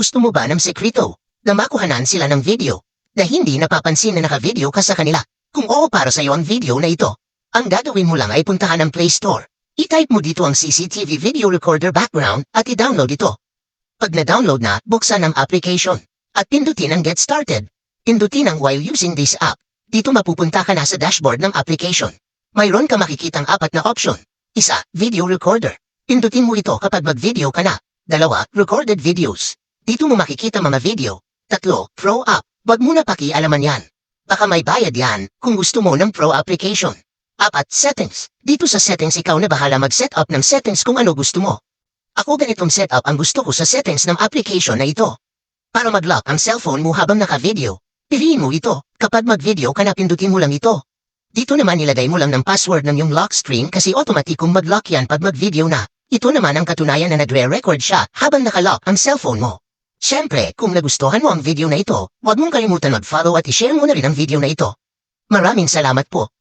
Gusto mo ba ng sekreto na makuhanan sila ng video na hindi napapansin na naka-video ka sa kanila? Kung oo para sa iyo ang video na ito, ang gagawin mo lang ay puntahan ang Play Store. I-type mo dito ang CCTV Video Recorder Background at i-download ito. Pag na-download na, buksan ang application at pindutin ang Get Started. Pindutin ang While using this app. Dito mapupunta ka na sa dashboard ng application. Mayroon ka makikitang 4 na option. 1. Video Recorder. Pindutin mo ito kapag mag-video ka na. 2. Recorded Videos. Dito mo makikita mga video. 3. Pro App. Wag mo na pakialaman yan. Baka may bayad yan kung gusto mo ng Pro application. 4. Settings. Dito sa settings ikaw na bahala mag-set up ng settings kung ano gusto mo. Ako ganitong setup ang gusto ko sa settings ng application na ito. Para mag-lock ang cellphone mo habang naka-video, piliin mo ito. Kapag mag-video ka na pindutin mo lang ito. Dito naman nilagay mo lang ng password ng yung lock screen kasi automatikong mag-lock yan pag mag-video na. Ito naman ang katunayan na nagre-record siya habang naka-lock ang cellphone mo. Siyempre, kung nagustuhan mo ang video na ito, huwag mong kalimutan mag-follow at i-share mo na rin ang video na ito. Maraming salamat po.